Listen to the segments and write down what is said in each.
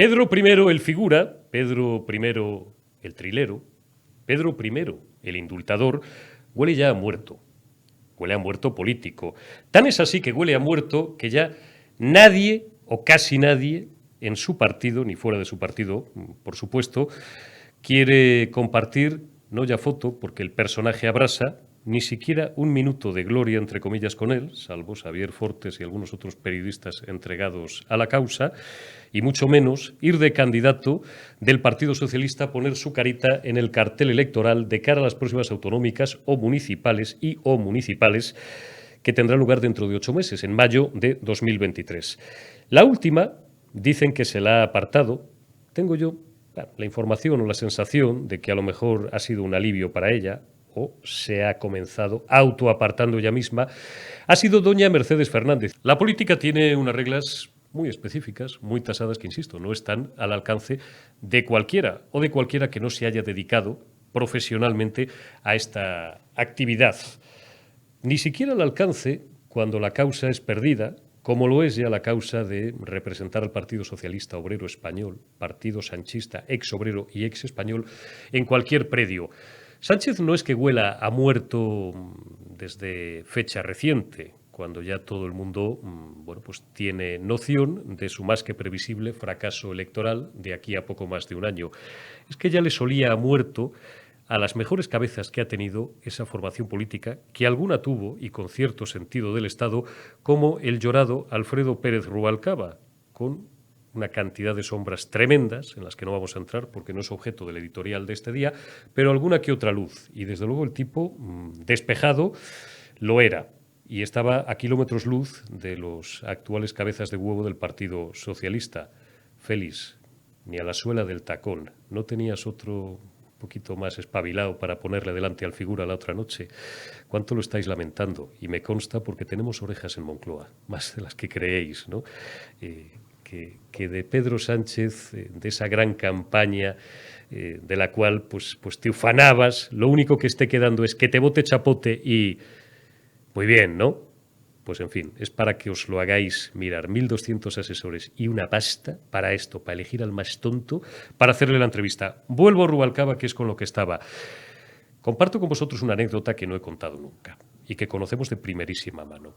Pedro I el figura, Pedro I el trilero, Pedro I el indultador, huele ya a muerto. Huele a muerto político. Tan es así que huele a muerto que ya nadie o casi nadie en su partido, ni fuera de su partido, por supuesto, quiere compartir, no ya foto, porque el personaje abrasa, ni siquiera un minuto de gloria, entre comillas, con él, salvo Xavier Fortes y algunos otros periodistas entregados a la causa, y mucho menos ir de candidato del Partido Socialista a poner su carita en el cartel electoral de cara a las próximas autonómicas o municipales que tendrán lugar dentro de 8 meses, en mayo de 2023. La última, dicen que se la ha apartado. Tengo yo la información o la sensación de que a lo mejor ha sido un alivio para ella, o se ha comenzado autoapartando ella misma, ha sido doña Mercedes Fernández. La política tiene unas reglas muy específicas, muy tasadas, que, insisto, no están al alcance de cualquiera o de cualquiera que no se haya dedicado profesionalmente a esta actividad. Ni siquiera al alcance cuando la causa es perdida, como lo es ya la causa de representar al Partido Socialista Obrero Español, Partido Sanchista, ex-obrero y ex-español, en cualquier predio. Sánchez no es que huela a muerto desde fecha reciente, cuando ya todo el mundo pues tiene noción de su más que previsible fracaso electoral de aquí a poco más de un año. Es que ya le solía a muerto a las mejores cabezas que ha tenido esa formación política, que alguna tuvo y con cierto sentido del Estado, como el llorado Alfredo Pérez Rubalcaba, con una cantidad de sombras tremendas, en las que no vamos a entrar porque no es objeto del editorial de este día, pero alguna que otra luz. Y desde luego el tipo despejado lo era. Y estaba a kilómetros luz de los actuales cabezas de huevo del Partido Socialista. Félix, ni a la suela del tacón. ¿No tenías otro poquito más espabilado para ponerle delante al figura la otra noche? ¿Cuánto lo estáis lamentando? Y me consta porque tenemos orejas en Moncloa, más de las que creéis, ¿no? Que de Pedro Sánchez, de esa gran campaña de la cual pues te ufanabas, lo único que esté quedando es que te bote chapote y... Muy bien, ¿no? Pues en fin, es para que os lo hagáis mirar. 1.200 asesores y una pasta para esto, para elegir al más tonto, para hacerle la entrevista. Vuelvo a Rubalcaba, que es con lo que estaba. Comparto con vosotros una anécdota que no he contado nunca y que conocemos de primerísima mano.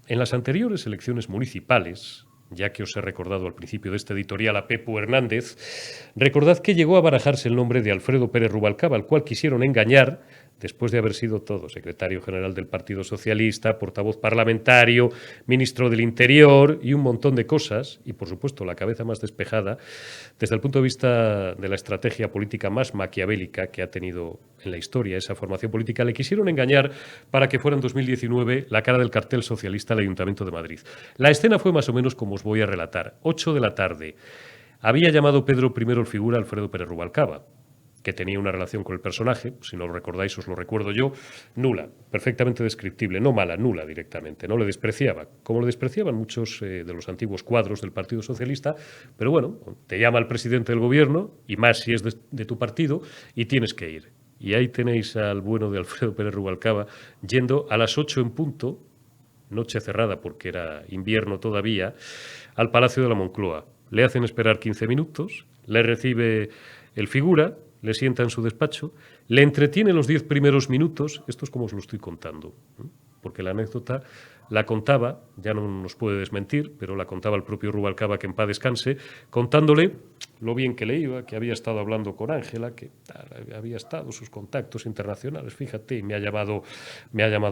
En las anteriores elecciones municipales, ya que os he recordado al principio de este editorial a Pepu Hernández, recordad que llegó a barajarse el nombre de Alfredo Pérez Rubalcaba, al cual quisieron engañar después de haber sido todo secretario general del Partido Socialista, portavoz parlamentario, ministro del Interior y un montón de cosas, y por supuesto la cabeza más despejada desde el punto de vista de la estrategia política más maquiavélica que ha tenido en la historia esa formación política. Le quisieron engañar para que fuera en 2019 la cara del cartel socialista al Ayuntamiento de Madrid. La escena fue más o menos como os voy a relatar. 8 de la tarde. Había llamado Pedro I el figura Alfredo Pérez Rubalcaba, que tenía una relación con el personaje, si no lo recordáis os lo recuerdo yo, nula, perfectamente descriptible, no mala, nula directamente, no le despreciaba, como le despreciaban muchos de los antiguos cuadros del Partido Socialista, pero bueno, te llama el presidente del gobierno, y más si es de tu partido, y tienes que ir. Y ahí tenéis al bueno de Alfredo Pérez Rubalcaba yendo a las 8 en punto, noche cerrada porque era invierno todavía, al Palacio de la Moncloa. Le hacen esperar 15 minutos, le recibe el figura, le sienta en su despacho, le entretiene los 10 primeros minutos, esto es como os lo estoy contando, porque la anécdota la contaba, ya no nos puede desmentir, pero la contaba el propio Rubalcaba, que en paz descanse, contándole lo bien que le iba, que había estado hablando con Ángela, que había estado sus contactos internacionales, fíjate, me ha llamado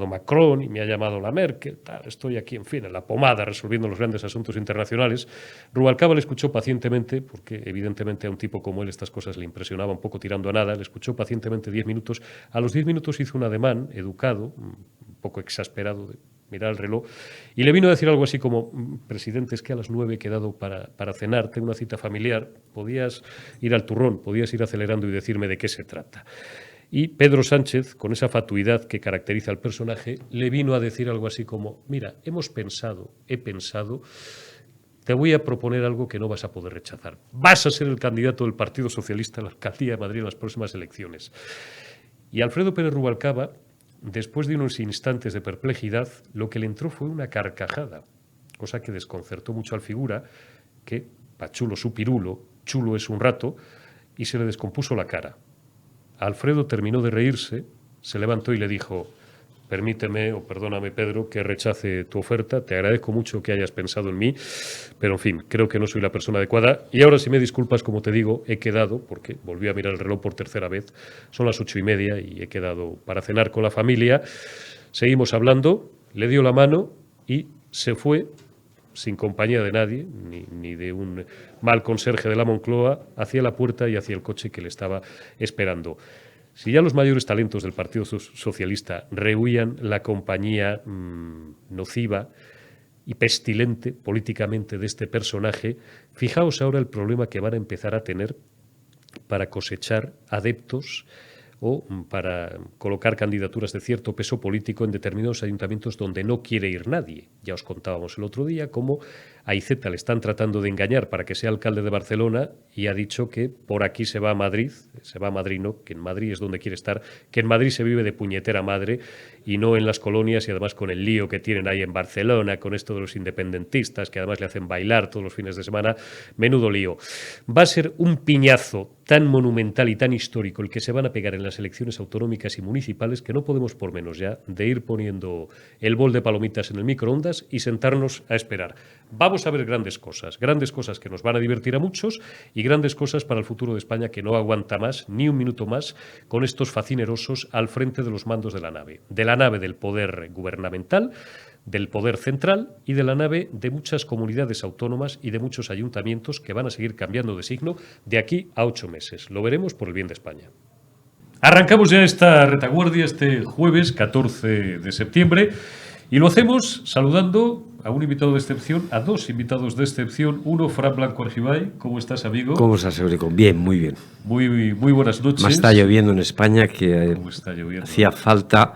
Macron y me ha llamado la Merkel, estoy aquí, en fin, en la pomada resolviendo los grandes asuntos internacionales. Rubalcaba le escuchó pacientemente, porque evidentemente a un tipo como él estas cosas le impresionaba un poco tirando a nada, le escuchó pacientemente 10 minutos, a los 10 minutos hizo un ademán educado, un poco exasperado, de mirar el reloj, y le vino a decir algo así como: presidente, es que a las 9 he quedado para cenar, tengo una cita familiar, podías ir al turrón, podías ir acelerando y decirme de qué se trata. Y Pedro Sánchez, con esa fatuidad que caracteriza al personaje, le vino a decir algo así como: mira, he pensado, te voy a proponer algo que no vas a poder rechazar. Vas a ser el candidato del Partido Socialista a la alcaldía de Madrid en las próximas elecciones. Y Alfredo Pérez Rubalcaba, después de unos instantes de perplejidad, lo que le entró fue una carcajada, cosa que desconcertó mucho al figura, que, pachulo su pirulo, chulo es un rato, y se le descompuso la cara. Alfredo terminó de reírse, se levantó y le dijo: permíteme o perdóname, Pedro, que rechace tu oferta, te agradezco mucho que hayas pensado en mí, pero en fin, creo que no soy la persona adecuada. Y ahora, si me disculpas, como te digo, he quedado, porque volví a mirar el reloj por tercera vez, son las 8:30 y he quedado para cenar con la familia. Seguimos hablando, le dio la mano y se fue sin compañía de nadie, ni de un mal conserje de la Moncloa, hacia la puerta y hacia el coche que le estaba esperando. Si ya los mayores talentos del Partido Socialista rehuían la compañía nociva y pestilente políticamente de este personaje, fijaos ahora el problema que van a empezar a tener para cosechar adeptos o para colocar candidaturas de cierto peso político en determinados ayuntamientos donde no quiere ir nadie. Ya os contábamos el otro día cómo a Iceta le están tratando de engañar para que sea alcalde de Barcelona y ha dicho que por aquí se va a Madrid, no, que en Madrid es donde quiere estar, que en Madrid se vive de puñetera madre y no en las colonias, y además con el lío que tienen ahí en Barcelona, con esto de los independentistas, que además le hacen bailar todos los fines de semana, menudo lío. Va a ser un piñazo tan monumental y tan histórico el que se van a pegar en las elecciones autonómicas y municipales que no podemos por menos ya de ir poniendo el bol de palomitas en el microondas y sentarnos a esperar. Vamos a ver grandes cosas que nos van a divertir a muchos y grandes cosas para el futuro de España que no aguanta más, ni un minuto más, con estos facinerosos al frente de los mandos de la nave del poder gubernamental, del poder central y de la nave de muchas comunidades autónomas y de muchos ayuntamientos que van a seguir cambiando de signo de aquí a 8 meses. Lo veremos por el bien de España. Arrancamos ya esta retaguardia este jueves 14 de septiembre y lo hacemos saludando a un invitado de excepción, a dos invitados de excepción. Uno, Fran Blanco Argibay. ¿Cómo estás, amigo? ¿Cómo estás, Eurico? Bien, muy bien. Muy buenas noches. Me está lloviendo en España, que hacía falta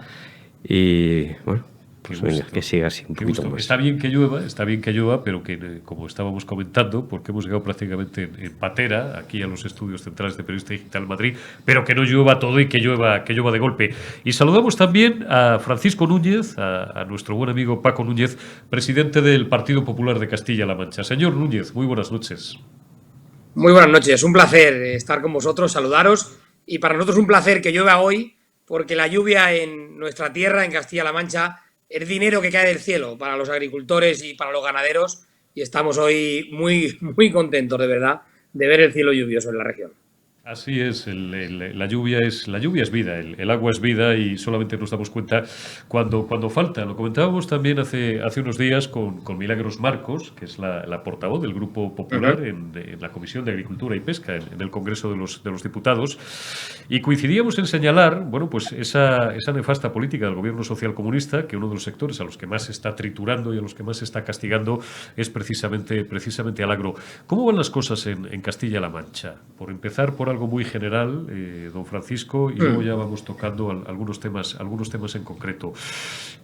y bueno, pues venga, que siga así un poquito más. Está bien que llueva, pero que como estábamos comentando, porque hemos llegado prácticamente en patera aquí a los estudios centrales de Periodista Digital Madrid, pero que no llueva todo y que llueva de golpe. Y saludamos también a Francisco Núñez, a nuestro buen amigo Paco Núñez, presidente del Partido Popular de Castilla-La Mancha. Señor Núñez, muy buenas noches. Muy buenas noches, un placer estar con vosotros, saludaros, y para nosotros un placer que llueva hoy, porque la lluvia en nuestra tierra, en Castilla-La Mancha, es dinero que cae del cielo para los agricultores y para los ganaderos, y estamos hoy muy contentos, de verdad, de ver el cielo lluvioso en la región. Así es, la lluvia es vida, el agua es vida y solamente nos damos cuenta cuando falta. Lo comentábamos también hace unos días con Milagros Marcos, que es la portavoz del Grupo Popular en la Comisión de Agricultura y Pesca en el Congreso de los Diputados, y coincidíamos en señalar, bueno, pues esa nefasta política del gobierno socialcomunista, que uno de los sectores a los que más se está triturando y a los que más se está castigando es precisamente al agro. ¿Cómo van las cosas en Castilla-La Mancha? Por empezar por algo muy general, don Francisco, y luego ya vamos tocando algunos temas en concreto.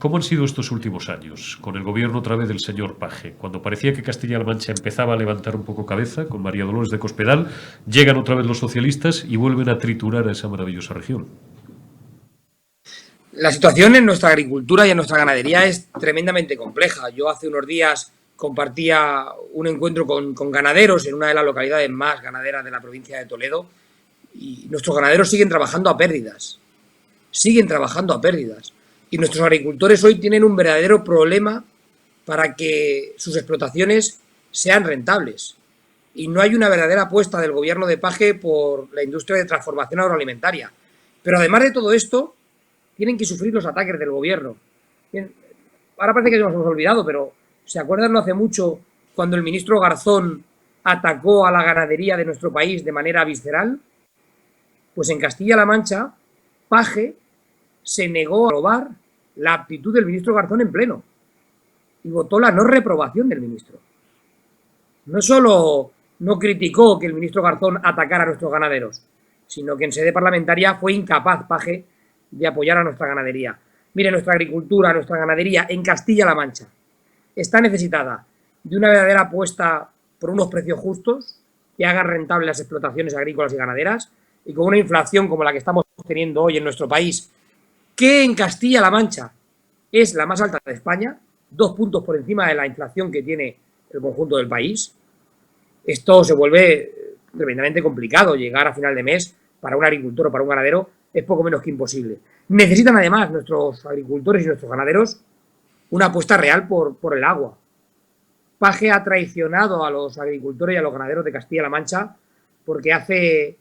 ¿Cómo han sido estos últimos años con el gobierno otra vez del señor Paje? Cuando parecía que Castilla-La Mancha empezaba a levantar un poco cabeza con María Dolores de Cospedal, llegan otra vez los socialistas y vuelven a triturar a esa maravillosa región. La situación en nuestra agricultura y en nuestra ganadería es tremendamente compleja. Yo hace unos días compartía un encuentro con ganaderos en una de las localidades más ganaderas de la provincia de Toledo, y nuestros ganaderos siguen trabajando a pérdidas. Y nuestros agricultores hoy tienen un verdadero problema para que sus explotaciones sean rentables. Y no hay una verdadera apuesta del gobierno de Paje por la industria de transformación agroalimentaria. Pero además de todo esto, tienen que sufrir los ataques del gobierno. Bien, ahora parece que nos hemos olvidado, pero ¿se acuerdan no hace mucho cuando el ministro Garzón atacó a la ganadería de nuestro país de manera visceral? Pues en Castilla-La Mancha, Paje se negó a aprobar la aptitud del ministro Garzón en pleno y votó la no reprobación del ministro. No solo no criticó que el ministro Garzón atacara a nuestros ganaderos, sino que en sede parlamentaria fue incapaz Paje de apoyar a nuestra ganadería. Mire, nuestra agricultura, nuestra ganadería en Castilla-La Mancha está necesitada de una verdadera apuesta por unos precios justos que hagan rentables las explotaciones agrícolas y ganaderas, y con una inflación como la que estamos teniendo hoy en nuestro país, que en Castilla-La Mancha es la más alta de España, 2 puntos por encima de la inflación que tiene el conjunto del país. Esto se vuelve tremendamente complicado. Llegar a final de mes para un agricultor o para un ganadero es poco menos que imposible. Necesitan además nuestros agricultores y nuestros ganaderos una apuesta real por el agua. Paje ha traicionado a los agricultores y a los ganaderos de Castilla-La Mancha porque hace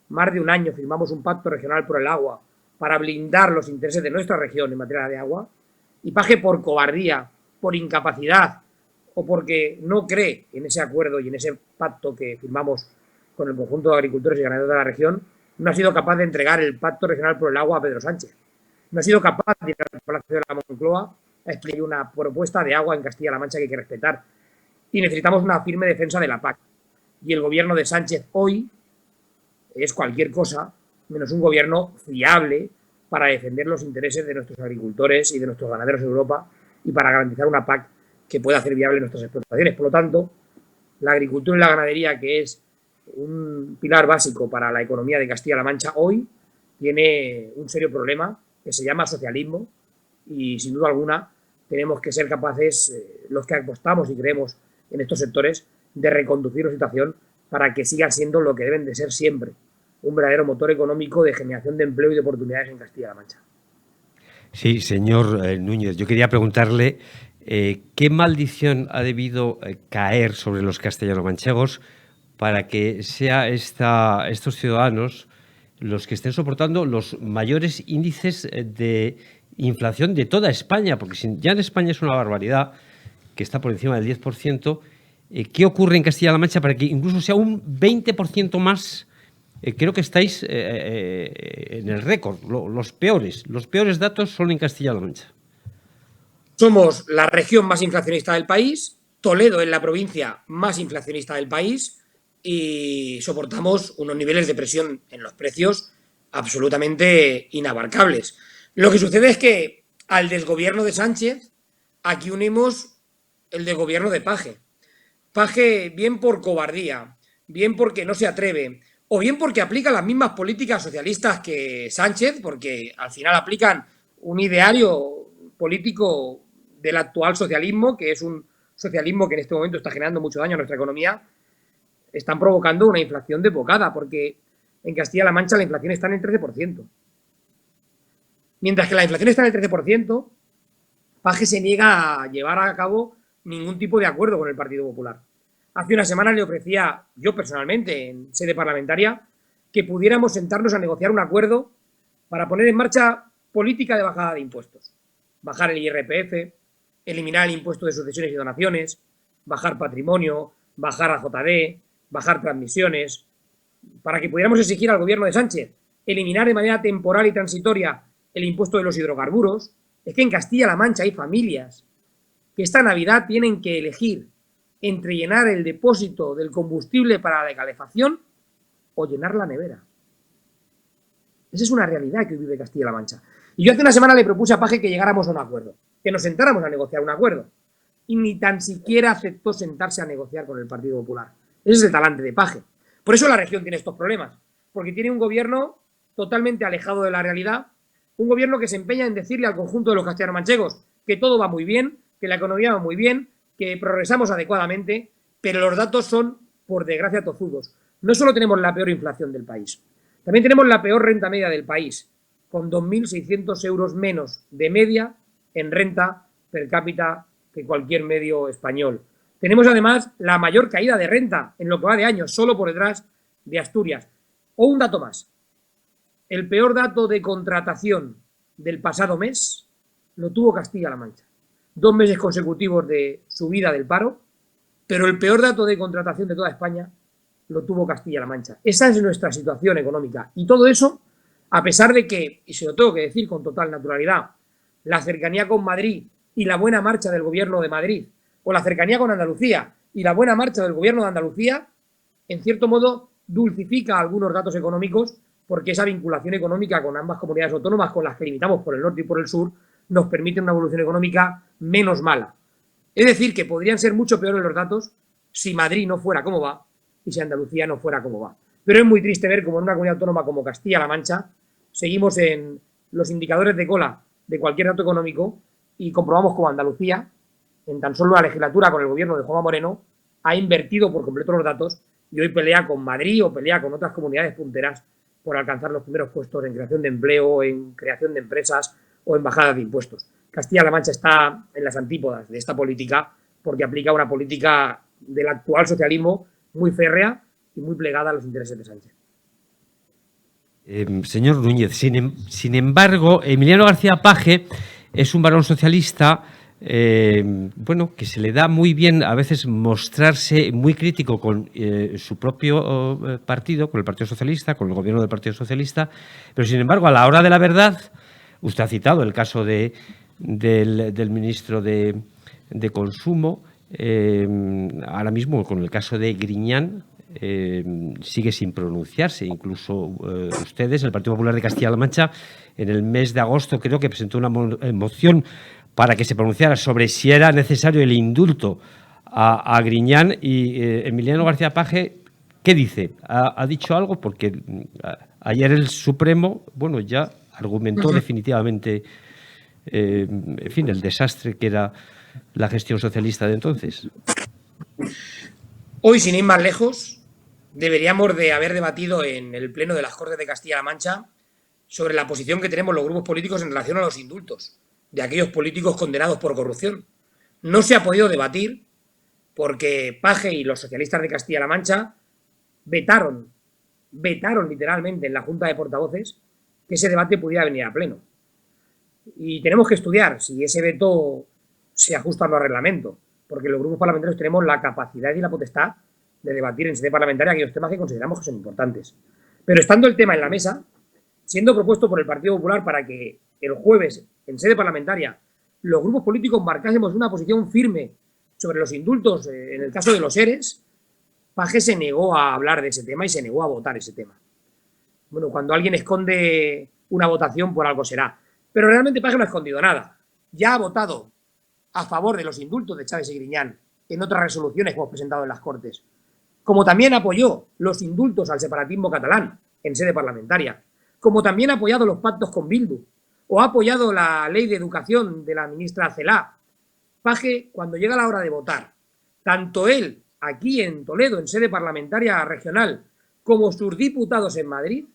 más de un año firmamos un pacto regional por el agua para blindar los intereses de nuestra región en materia de agua, y Paje, por cobardía, por incapacidad o porque no cree en ese acuerdo y en ese pacto que firmamos con el conjunto de agricultores y ganaderos de la región, no ha sido capaz de entregar el pacto regional por el agua a Pedro Sánchez. No ha sido capaz de ir al Palacio de la Moncloa a explicar una propuesta de agua en Castilla-La Mancha que hay que respetar. Y necesitamos una firme defensa de la PAC. Y el gobierno de Sánchez hoy es cualquier cosa menos un gobierno fiable para defender los intereses de nuestros agricultores y de nuestros ganaderos en Europa y para garantizar una PAC que pueda hacer viable nuestras explotaciones. Por lo tanto, la agricultura y la ganadería, que es un pilar básico para la economía de Castilla-La Mancha, hoy tiene un serio problema que se llama socialismo, y sin duda alguna tenemos que ser capaces, los que apostamos y creemos en estos sectores, de reconducir la situación para que sigan siendo lo que deben de ser siempre, un verdadero motor económico de generación de empleo y de oportunidades en Castilla-La Mancha. Sí, señor Núñez, yo quería preguntarle qué maldición ha debido caer sobre los castellano-manchegos para que sea estos ciudadanos los que estén soportando los mayores índices de inflación de toda España, porque si ya en España es una barbaridad, que está por encima del 10%, ¿qué ocurre en Castilla-La Mancha para que incluso sea un 20% más? Creo que estáis en el récord, los peores datos son en Castilla-La Mancha. Somos la región más inflacionista del país, Toledo es la provincia más inflacionista del país, y soportamos unos niveles de presión en los precios absolutamente inabarcables. Lo que sucede es que al desgobierno de Sánchez aquí unimos el desgobierno de Paje. Paje, bien por cobardía, bien porque no se atreve, o bien porque aplica las mismas políticas socialistas que Sánchez, porque al final aplican un ideario político del actual socialismo, que es un socialismo que en este momento está generando mucho daño a nuestra economía, están provocando una inflación desbocada, porque en Castilla-La Mancha la inflación está en el 13%. Mientras que la inflación está en el 13%, Paje se niega a llevar a cabo ningún tipo de acuerdo con el Partido Popular. Hace una semana le ofrecía, yo personalmente, en sede parlamentaria, que pudiéramos sentarnos a negociar un acuerdo para poner en marcha política de bajada de impuestos. Bajar el IRPF, eliminar el impuesto de sucesiones y donaciones, bajar patrimonio, bajar AJD, bajar transmisiones, para que pudiéramos exigir al gobierno de Sánchez eliminar de manera temporal y transitoria el impuesto de los hidrocarburos. Es que en Castilla-La Mancha hay familias que esta Navidad tienen que elegir entre llenar el depósito del combustible para la calefacción o llenar la nevera. Esa es una realidad que vive Castilla-La Mancha. Y yo hace una semana le propuse a Paje que llegáramos a un acuerdo, que nos sentáramos a negociar un acuerdo. Y ni tan siquiera aceptó sentarse a negociar con el Partido Popular. Ese es el talante de Paje. Por eso la región tiene estos problemas, porque tiene un gobierno totalmente alejado de la realidad, un gobierno que se empeña en decirle al conjunto de los castellano-manchegos que todo va muy bien, que la economía va muy bien, que progresamos adecuadamente, pero los datos son, por desgracia, tozudos. No solo tenemos la peor inflación del país, también tenemos la peor renta media del país, con 2.600 euros menos de media en renta per cápita que cualquier medio español. Tenemos además la mayor caída de renta en lo que va de año, solo por detrás de Asturias. O un dato más, el peor dato de contratación del pasado mes lo tuvo Castilla-La Mancha. 2 meses consecutivos de subida del paro, pero el peor dato de contratación de toda España lo tuvo Castilla-La Mancha. Esa es nuestra situación económica. Y todo eso, a pesar de que, y se lo tengo que decir con total naturalidad, la cercanía con Madrid y la buena marcha del gobierno de Madrid, o la cercanía con Andalucía y la buena marcha del gobierno de Andalucía, en cierto modo dulcifica algunos datos económicos, porque esa vinculación económica con ambas comunidades autónomas, con las que limitamos por el norte y por el sur, nos permite una evolución económica menos mala. Es decir, que podrían ser mucho peores los datos si Madrid no fuera como va y si Andalucía no fuera como va. Pero es muy triste ver cómo en una comunidad autónoma como Castilla-La Mancha seguimos en los indicadores de cola de cualquier dato económico y comprobamos como Andalucía, en tan solo la legislatura con el gobierno de Juanma Moreno, ha invertido por completo los datos y hoy pelea con Madrid o pelea con otras comunidades punteras por alcanzar los primeros puestos en creación de empleo, en creación de empresas o en bajadas de impuestos. Castilla-La Mancha está en las antípodas de esta política porque aplica una política del actual socialismo muy férrea y muy plegada a los intereses de Sánchez. Señor Núñez, sin embargo, Emiliano García Paje es un varón socialista, bueno, que se le da muy bien a veces mostrarse muy crítico con su propio partido, con el Partido Socialista, con el gobierno del Partido Socialista, pero sin embargo, a la hora de la verdad, usted ha citado el caso del ministro de Consumo, ahora mismo con el caso de Griñán, sigue sin pronunciarse. Incluso ustedes, el Partido Popular de Castilla-La Mancha, en el mes de agosto creo que presentó una moción para que se pronunciara sobre si era necesario el indulto a Griñán, y Emiliano García Paje, ¿qué dice? ¿Ha dicho algo? Porque ayer el Supremo, bueno, ya argumentó definitivamente, en fin, el desastre que era la gestión socialista de entonces. Hoy, sin ir más lejos, deberíamos de haber debatido en el Pleno de las Cortes de Castilla-La Mancha sobre la posición que tenemos los grupos políticos en relación a los indultos de aquellos políticos condenados por corrupción. No se ha podido debatir porque Paje y los socialistas de Castilla-La Mancha vetaron literalmente en la Junta de Portavoces que ese debate pudiera venir a pleno. Y tenemos que estudiar si ese veto se ajusta a los reglamentos, porque los grupos parlamentarios tenemos la capacidad y la potestad de debatir en sede parlamentaria aquellos temas que consideramos que son importantes. Pero estando el tema en la mesa, siendo propuesto por el Partido Popular para que el jueves, en sede parlamentaria, los grupos políticos marcásemos una posición firme sobre los indultos en el caso de los ERES, Paje se negó a hablar de ese tema y se negó a votar ese tema. Bueno, cuando alguien esconde una votación, por algo será. Pero realmente Paje no ha escondido nada. Ya ha votado a favor de los indultos de Chaves y Griñán en otras resoluciones que hemos presentado en las Cortes. Como también apoyó los indultos al separatismo catalán en sede parlamentaria. Como también ha apoyado los pactos con Bildu. O ha apoyado la ley de educación de la ministra Celaá. Paje, cuando llega la hora de votar, tanto él aquí en Toledo, en sede parlamentaria regional, como sus diputados en Madrid,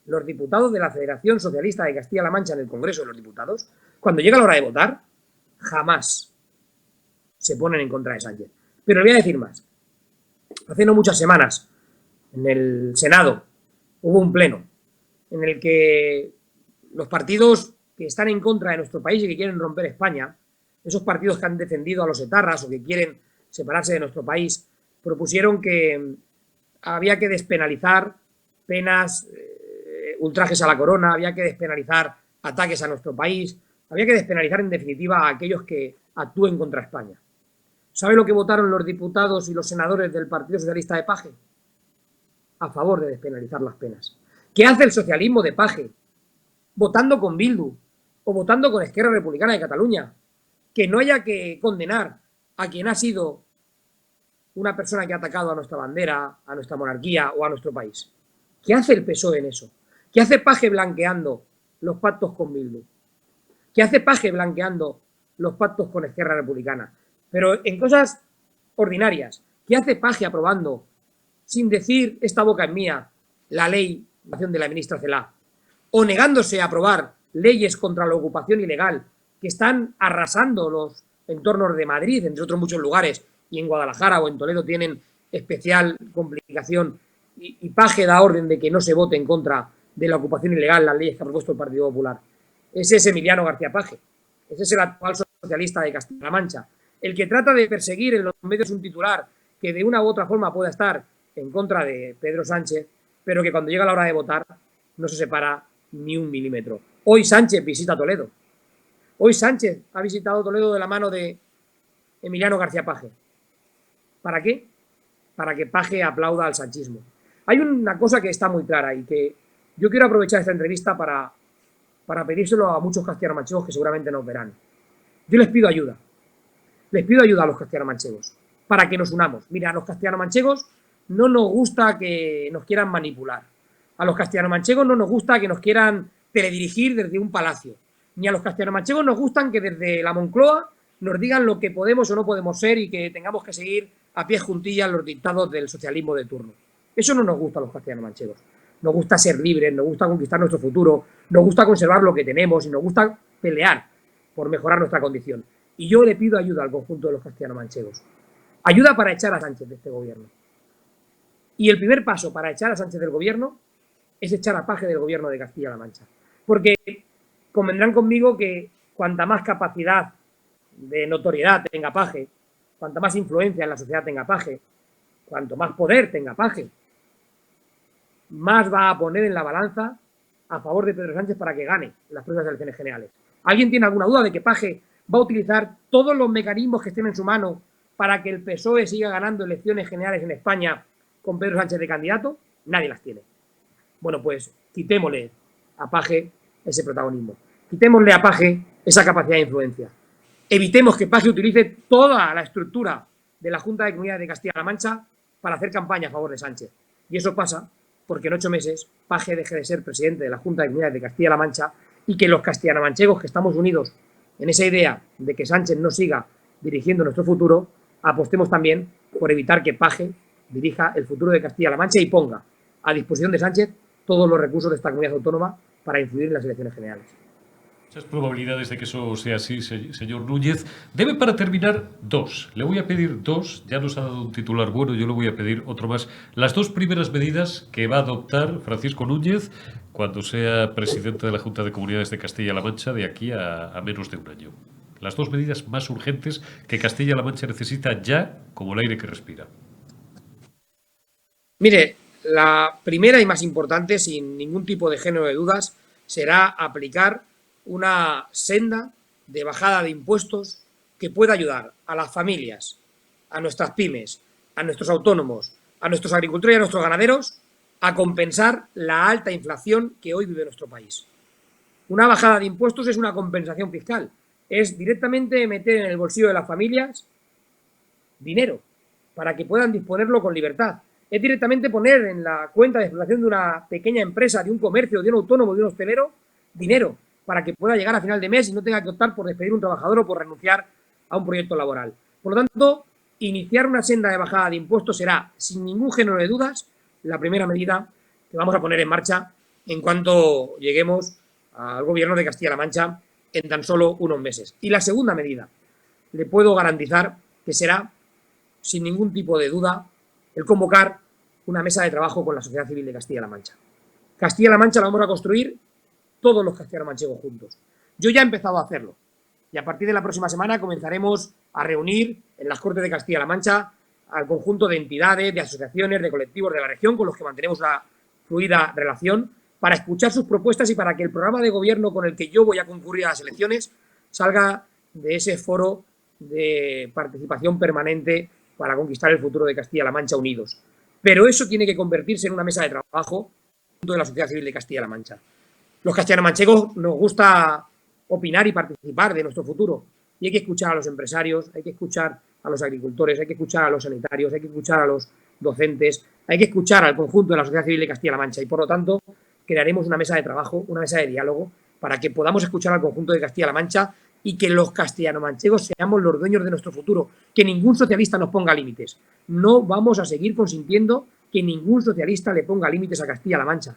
los diputados de la Federación Socialista de Castilla-La Mancha en el Congreso de los Diputados, cuando llega la hora de votar, jamás se ponen en contra de Sánchez. Pero le voy a decir más. Hace no muchas semanas, en el Senado, hubo un pleno en el que los partidos que están en contra de nuestro país y que quieren romper España, esos partidos que han defendido a los etarras o que quieren separarse de nuestro país, propusieron que había que despenalizar penas, ultrajes a la corona, había que despenalizar ataques a nuestro país, había que despenalizar en definitiva a aquellos que actúen contra España. ¿Sabe lo que votaron los diputados y los senadores del Partido Socialista de Paje? A favor de despenalizar las penas. ¿Qué hace el socialismo de Paje? Votando con Bildu o votando con Esquerra Republicana de Cataluña. Que no haya que condenar a quien ha sido una persona que ha atacado a nuestra bandera, a nuestra monarquía o a nuestro país. ¿Qué hace el PSOE en eso? ¿Qué hace Paje blanqueando los pactos con Bildu? ¿Qué hace Paje blanqueando los pactos con Esquerra Republicana? Pero en cosas ordinarias. ¿Qué hace Paje aprobando, sin decir esta boca es mía, la ley de la ministra Celaá? O negándose a aprobar leyes contra la ocupación ilegal que están arrasando los entornos de Madrid, entre otros muchos lugares, y en Guadalajara o en Toledo tienen especial complicación, y Paje da orden de que no se vote en contra de la ocupación ilegal, las leyes que ha propuesto el Partido Popular. Ese es Emiliano García Paje, ese es el actual socialista de Castilla-La Mancha, el que trata de perseguir en los medios un titular que de una u otra forma pueda estar en contra de Pedro Sánchez, pero que cuando llega la hora de votar no se separa ni un milímetro. Hoy Sánchez visita Toledo. Hoy Sánchez ha visitado Toledo de la mano de Emiliano García Paje. ¿Para qué? Para que Paje aplauda al sanchismo. Hay una cosa que está muy clara y que yo quiero aprovechar esta entrevista para pedírselo a muchos castellano-manchegos que seguramente nos verán. Yo les pido ayuda. Les pido ayuda a los castellano-manchegos para que nos unamos. Mira, a los castellano-manchegos no nos gusta que nos quieran manipular. A los castellano-manchegos no nos gusta que nos quieran teledirigir desde un palacio. Ni a los castellano-manchegos nos gustan que desde la Moncloa nos digan lo que podemos o no podemos ser y que tengamos que seguir a pies juntillas los dictados del socialismo de turno. Eso no nos gusta a los castellano-manchegos. Nos gusta ser libres, nos gusta conquistar nuestro futuro, nos gusta conservar lo que tenemos y nos gusta pelear por mejorar nuestra condición. Y yo le pido ayuda al conjunto de los castellano-manchegos. Ayuda para echar a Sánchez de este gobierno. Y el primer paso para echar a Sánchez del gobierno es echar a Paje del gobierno de Castilla-La Mancha. Porque convendrán conmigo que cuanta más capacidad de notoriedad tenga Paje, cuanta más influencia en la sociedad tenga Paje, cuanto más poder tenga Paje, más va a poner en la balanza a favor de Pedro Sánchez para que gane las próximas elecciones generales. ¿Alguien tiene alguna duda de que Paje va a utilizar todos los mecanismos que estén en su mano para que el PSOE siga ganando elecciones generales en España con Pedro Sánchez de candidato? Nadie las tiene. Bueno, pues quitémosle a Paje ese protagonismo. Quitémosle a Paje esa capacidad de influencia. Evitemos que Paje utilice toda la estructura de la Junta de Comunidades de Castilla-La Mancha para hacer campaña a favor de Sánchez. Y eso pasa porque en 8 meses Paje deje de ser presidente de la Junta de Comunidades de Castilla-La Mancha y que los castellano-manchegos que estamos unidos en esa idea de que Sánchez no siga dirigiendo nuestro futuro, apostemos también por evitar que Paje dirija el futuro de Castilla-La Mancha y ponga a disposición de Sánchez todos los recursos de esta comunidad autónoma para influir en las elecciones generales. Muchas probabilidades de que eso sea así, señor Núñez. Debe, para terminar, 2. Le voy a pedir 2. Ya nos ha dado un titular bueno, yo le voy a pedir otro más. Las 2 primeras medidas que va a adoptar Francisco Núñez cuando sea presidente de la Junta de Comunidades de Castilla-La Mancha de aquí a menos de un año. Las 2 medidas más urgentes que Castilla-La Mancha necesita ya como el aire que respira. Mire, la primera y más importante, sin ningún tipo de género de dudas, será aplicar una senda de bajada de impuestos que pueda ayudar a las familias, a nuestras pymes, a nuestros autónomos, a nuestros agricultores y a nuestros ganaderos a compensar la alta inflación que hoy vive nuestro país. Una bajada de impuestos es una compensación fiscal, es directamente meter en el bolsillo de las familias dinero para que puedan disponerlo con libertad. Es directamente poner en la cuenta de explotación de una pequeña empresa, de un comercio, de un autónomo, de un hostelero, dinero para que pueda llegar a final de mes y no tenga que optar por despedir a un trabajador o por renunciar a un proyecto laboral. Por lo tanto, iniciar una senda de bajada de impuestos será, sin ningún género de dudas, la primera medida que vamos a poner en marcha en cuanto lleguemos al gobierno de Castilla-La Mancha en tan solo unos meses. Y la segunda medida, le puedo garantizar que será, sin ningún tipo de duda, el convocar una mesa de trabajo con la sociedad civil de Castilla-La Mancha. Castilla-La Mancha la vamos a construir todos los castellano-manchegos juntos. Yo ya he empezado a hacerlo y a partir de la próxima semana comenzaremos a reunir en las Cortes de Castilla-La Mancha al conjunto de entidades, de asociaciones, de colectivos de la región con los que mantenemos una fluida relación para escuchar sus propuestas y para que el programa de gobierno con el que yo voy a concurrir a las elecciones salga de ese foro de participación permanente para conquistar el futuro de Castilla-La Mancha unidos. Pero eso tiene que convertirse en una mesa de trabajo de la sociedad civil de Castilla-La Mancha. Los castellano-manchegos nos gusta opinar y participar de nuestro futuro y hay que escuchar a los empresarios, hay que escuchar a los agricultores, hay que escuchar a los sanitarios, hay que escuchar a los docentes, hay que escuchar al conjunto de la sociedad civil de Castilla-La Mancha y por lo tanto crearemos una mesa de trabajo, una mesa de diálogo para que podamos escuchar al conjunto de Castilla-La Mancha y que los castellano-manchegos seamos los dueños de nuestro futuro, que ningún socialista nos ponga límites. No vamos a seguir consintiendo que ningún socialista le ponga límites a Castilla-La Mancha.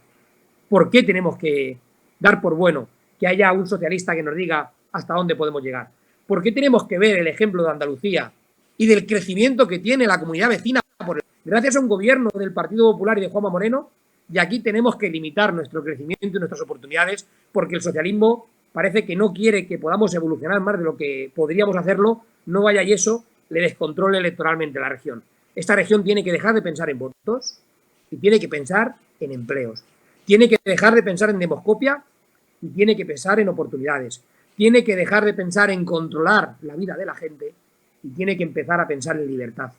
¿Por qué tenemos que dar por bueno que haya un socialista que nos diga hasta dónde podemos llegar? ¿Por qué tenemos que ver el ejemplo de Andalucía y del crecimiento que tiene la comunidad vecina gracias a un gobierno del Partido Popular y de Juanma Moreno? Y aquí tenemos que limitar nuestro crecimiento y nuestras oportunidades porque el socialismo parece que no quiere que podamos evolucionar más de lo que podríamos hacerlo, no vaya y eso le descontrole electoralmente la región. Esta región tiene que dejar de pensar en votos y tiene que pensar en empleos. Tiene que dejar de pensar en demoscopia y tiene que pensar en oportunidades. Tiene que dejar de pensar en controlar la vida de la gente y tiene que empezar a pensar en libertad.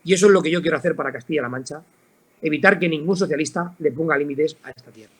Y eso es lo que yo quiero hacer para Castilla-La Mancha, evitar que ningún socialista le ponga límites a esta tierra.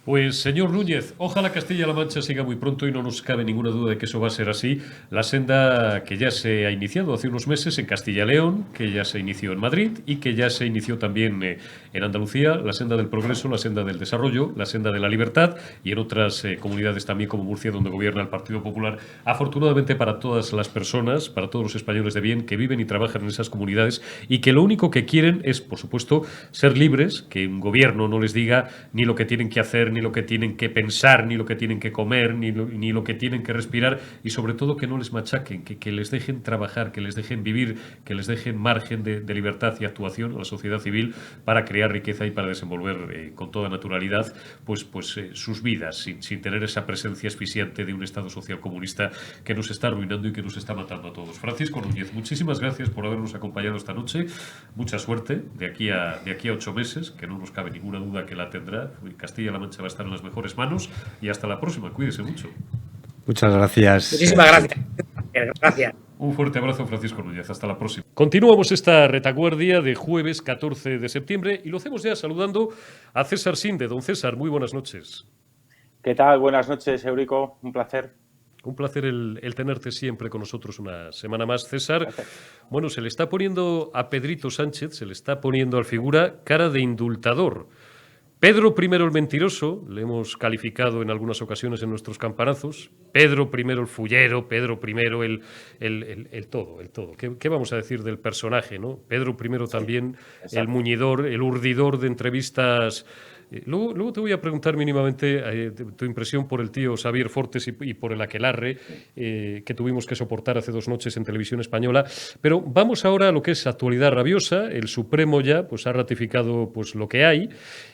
Pues, señor Núñez, ojalá Castilla-La Mancha siga muy pronto y no nos cabe ninguna duda de que eso va a ser así. La senda que ya se ha iniciado hace unos meses en Castilla y León, que ya se inició en Madrid y que ya se inició también en Andalucía, la senda del progreso, la senda del desarrollo, la senda de la libertad y en otras comunidades también como Murcia, donde gobierna el Partido Popular. Afortunadamente para todas las personas, para todos los españoles de bien que viven y trabajan en esas comunidades y que lo único que quieren es, por supuesto, ser libres, que un gobierno no les diga ni lo que tienen que hacer, ni lo que tienen que pensar, ni lo que tienen que comer, ni lo que tienen que respirar y sobre todo que no les machaquen, que les dejen trabajar, que les dejen vivir, que les dejen margen de libertad y actuación a la sociedad civil para crear riqueza y para desenvolver con toda naturalidad sus vidas sin tener esa presencia asfixiante de un Estado social comunista que nos está arruinando y que nos está matando a todos. Francisco Núñez, muchísimas gracias por habernos acompañado esta noche. Mucha suerte de aquí a 8 meses, que no nos cabe ninguna duda que la tendrá. Castilla-La Mancha va a estar en las mejores manos y hasta la próxima. Cuídese mucho. Muchas gracias. Muchísimas gracias. Gracias. Un fuerte abrazo, Francisco Núñez. Hasta la próxima. Continuamos esta retaguardia de jueves 14 de septiembre y lo hacemos ya saludando a César Sinde. Don César, muy buenas noches. ¿Qué tal? Buenas noches, Eurico. Un placer. Un placer el tenerte siempre con nosotros una semana más, César. Bueno, se le está poniendo a Pedrito Sánchez, se le está poniendo al figura cara de indultador. Pedro I el mentiroso, le hemos calificado en algunas ocasiones en nuestros campanazos. Pedro I el fullero, Pedro I el todo. ¿Qué vamos a decir del personaje, no? Pedro I también el muñidor, el urdidor de entrevistas. Luego te voy a preguntar mínimamente tu impresión por el tío Xavier Fortes y por el aquelarre que tuvimos que soportar hace 2 noches en Televisión Española. Pero vamos ahora a lo que es actualidad rabiosa. El Supremo ya ha ratificado lo que hay.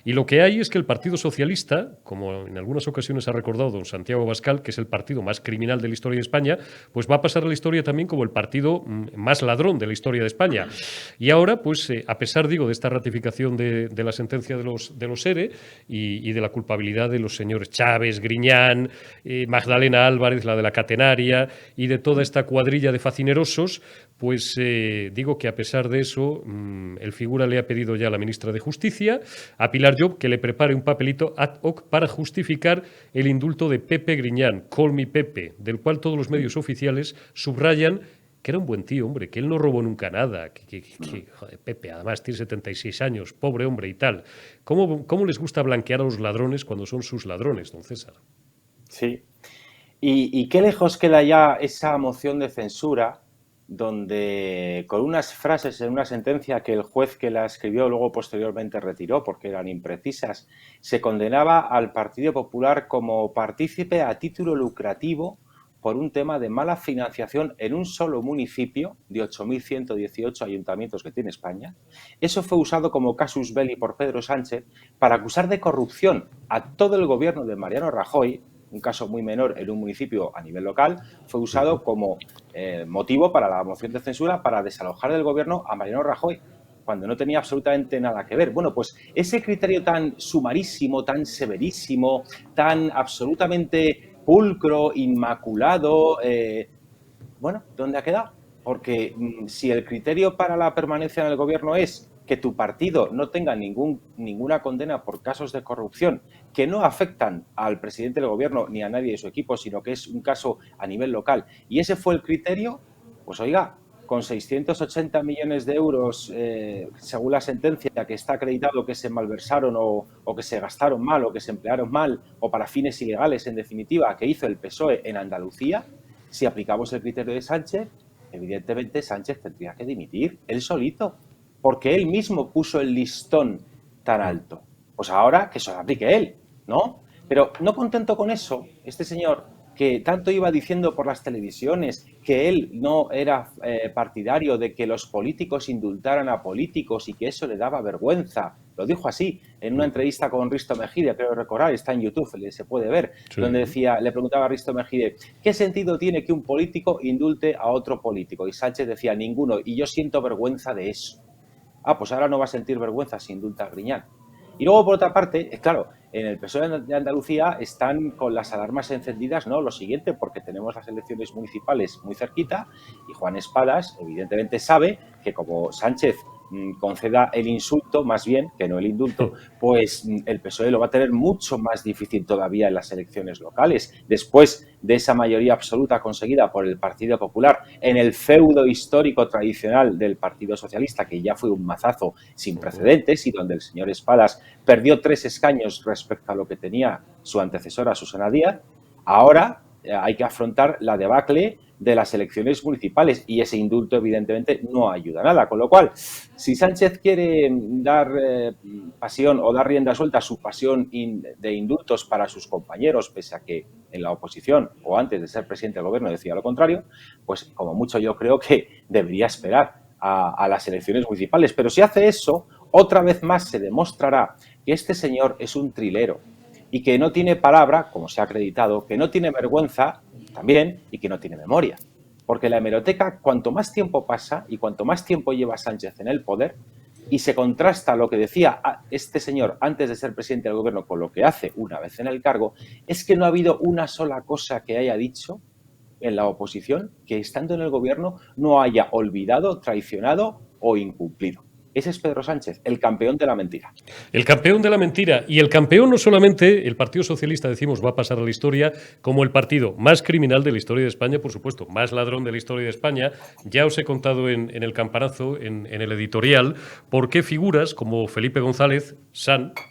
Y lo que hay es que el Partido Socialista, como en algunas ocasiones ha recordado don Santiago Abascal, que es el partido más criminal de la historia de España, pues va a pasar a la historia también como el partido más ladrón de la historia de España. Y ahora, a pesar, de esta ratificación de la sentencia de los ERE, y de la culpabilidad de los señores Chávez, Griñán, Magdalena Álvarez, la de la catenaria, y de toda esta cuadrilla de facinerosos, digo que a pesar de eso, el figura le ha pedido ya a la ministra de Justicia, a Pilar Llop, que le prepare un papelito ad hoc para justificar el indulto de Pepe Griñán, Call Me Pepe, del cual todos los medios oficiales subrayan que era un buen tío, hombre, que él no robó nunca nada, joder, Pepe, además tiene 76 años, pobre hombre y tal. ¿Cómo les gusta blanquear a los ladrones cuando son sus ladrones, don César? Sí. ¿Y qué lejos queda ya esa moción de censura donde con unas frases en una sentencia que el juez que la escribió luego posteriormente retiró porque eran imprecisas, se condenaba al Partido Popular como partícipe a título lucrativo por un tema de mala financiación en un solo municipio de 8.118 ayuntamientos que tiene España? Eso fue usado como casus belli por Pedro Sánchez para acusar de corrupción a todo el gobierno de Mariano Rajoy, un caso muy menor en un municipio a nivel local, fue usado como motivo para la moción de censura para desalojar del gobierno a Mariano Rajoy, cuando no tenía absolutamente nada que ver. Bueno, pues ese criterio tan sumarísimo, tan severísimo, tan absolutamente pulcro, inmaculado, ¿dónde ha quedado? Porque si el criterio para la permanencia en el gobierno es que tu partido no tenga ninguna condena por casos de corrupción que no afectan al presidente del gobierno ni a nadie de su equipo, sino que es un caso a nivel local, y ese fue el criterio, pues oiga, con 680 millones de euros, según la sentencia, que está acreditado que se malversaron o que se gastaron mal o que se emplearon mal o para fines ilegales, en definitiva, que hizo el PSOE en Andalucía, si aplicamos el criterio de Sánchez, evidentemente Sánchez tendría que dimitir, él solito, porque él mismo puso el listón tan alto. Pues ahora que se lo aplique él, ¿no? Pero no contento con eso, este señor, que tanto iba diciendo por las televisiones que él no era partidario de que los políticos indultaran a políticos y que eso le daba vergüenza. Lo dijo así en una entrevista con Risto Mejide, creo recordar, está en YouTube, se puede ver, sí, donde le preguntaba a Risto Mejide, ¿qué sentido tiene que un político indulte a otro político? Y Sánchez decía, ninguno, y yo siento vergüenza de eso. Pues ahora no va a sentir vergüenza si indulta a Griñán. Y luego, por otra parte, claro, en el PSOE de Andalucía están con las alarmas encendidas, ¿no? Lo siguiente, porque tenemos las elecciones municipales muy cerquita y Juan Espadas, evidentemente, sabe que como Sánchez conceda el insulto, más bien, que no el indulto, pues el PSOE lo va a tener mucho más difícil todavía en las elecciones locales, después de esa mayoría absoluta conseguida por el Partido Popular en el feudo histórico tradicional del Partido Socialista, que ya fue un mazazo sin precedentes y donde el señor Espadas perdió 3 escaños respecto a lo que tenía su antecesora Susana Díaz. Ahora hay que afrontar la debacle de las elecciones municipales y ese indulto evidentemente no ayuda a nada, con lo cual si Sánchez quiere dar pasión o dar rienda suelta a su pasión de indultos para sus compañeros, pese a que en la oposición o antes de ser presidente del gobierno decía lo contrario, pues como mucho yo creo que debería esperar a las elecciones municipales, pero si hace eso, otra vez más se demostrará que este señor es un trilero y que no tiene palabra, como se ha acreditado, que no tiene vergüenza también y que no tiene memoria. Porque la hemeroteca, cuanto más tiempo pasa y cuanto más tiempo lleva Sánchez en el poder y se contrasta lo que decía este señor antes de ser presidente del gobierno con lo que hace una vez en el cargo, es que no ha habido una sola cosa que haya dicho en la oposición que estando en el gobierno no haya olvidado, traicionado o incumplido. Ese es Pedro Sánchez, el campeón de la mentira. El campeón de la mentira. Y el campeón no solamente, el Partido Socialista, decimos, va a pasar a la historia como el partido más criminal de la historia de España, por supuesto, más ladrón de la historia de España. Ya os he contado en el campanazo, en el editorial, por qué figuras como Felipe González,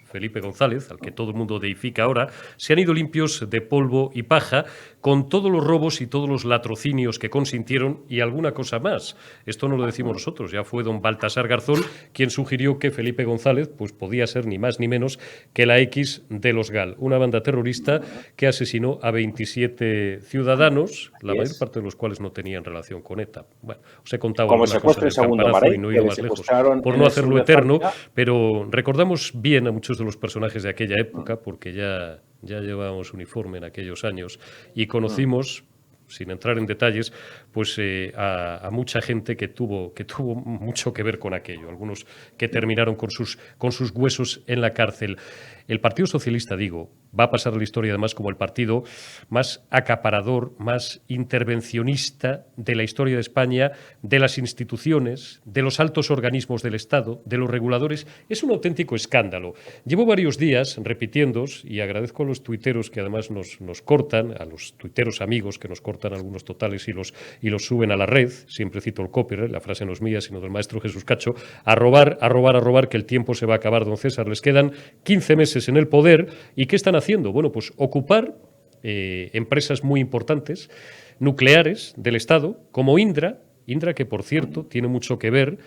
Felipe González, al que todo el mundo deifica ahora, se han ido limpios de polvo y paja con todos los robos y todos los latrocinios que consintieron y alguna cosa más. Esto no lo decimos nosotros, ya fue don Baltasar Garzón quien sugirió que Felipe González pues podía ser ni más ni menos que la X de los GAL, una banda terrorista que asesinó a 27 ciudadanos, la mayor parte de los cuales no tenían relación con ETA. Bueno, os he contado como alguna cosa del campanazo y no he ido más lejos por no hacerlo eterno, pero recordamos bien a muchos de los personajes de aquella época porque ya llevábamos uniforme en aquellos años y conocimos, sin entrar en detalles, pues a mucha gente que tuvo mucho que ver con aquello, algunos que terminaron con sus huesos en la cárcel. El Partido Socialista, digo, va a pasar a la historia además como el partido más acaparador, más intervencionista de la historia de España, de las instituciones, de los altos organismos del Estado, de los reguladores. Es un auténtico escándalo. Llevo varios días repitiéndos y agradezco a los tuiteros que además nos cortan, a los tuiteros amigos que nos cortan algunos totales y los suben a la red. Siempre cito el copyright, la frase no es mía, sino del maestro Jesús Cacho. A robar, que el tiempo se va a acabar, don César. Les quedan 15 meses en el poder. ¿Y qué están haciendo? Bueno, pues ocupar empresas muy importantes, nucleares del Estado, como Indra, que por cierto tiene mucho que ver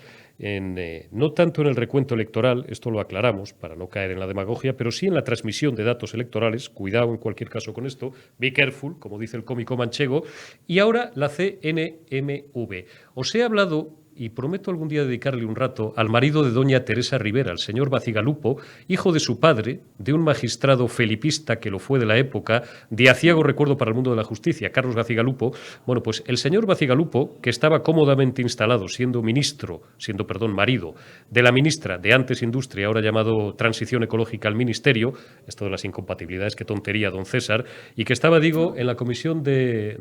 no tanto en el recuento electoral, esto lo aclaramos para no caer en la demagogia, pero sí en la transmisión de datos electorales. Cuidado en cualquier caso con esto, be careful, como dice el cómico manchego. Y ahora la CNMV. Os he hablado y prometo algún día dedicarle un rato al marido de doña Teresa Rivera, el señor Bacigalupo, hijo de su padre, de un magistrado felipista que lo fue de la época, de aciago recuerdo para el mundo de la justicia, Carlos Bacigalupo. Bueno, pues el señor Bacigalupo, que estaba cómodamente instalado siendo marido de la ministra de antes Industria, ahora llamado Transición Ecológica al Ministerio, esto de las incompatibilidades, qué tontería, don César, y que estaba, digo, en la comisión de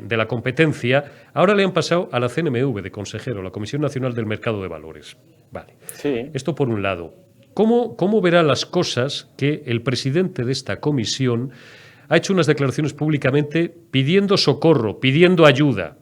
la competencia, ahora le han pasado a la CNMV de consejero, la Comisión Nacional del Mercado de Valores. Vale. Sí. Esto por un lado. ¿Cómo verá las cosas que el presidente de esta comisión ha hecho unas declaraciones públicamente pidiendo socorro, pidiendo ayuda?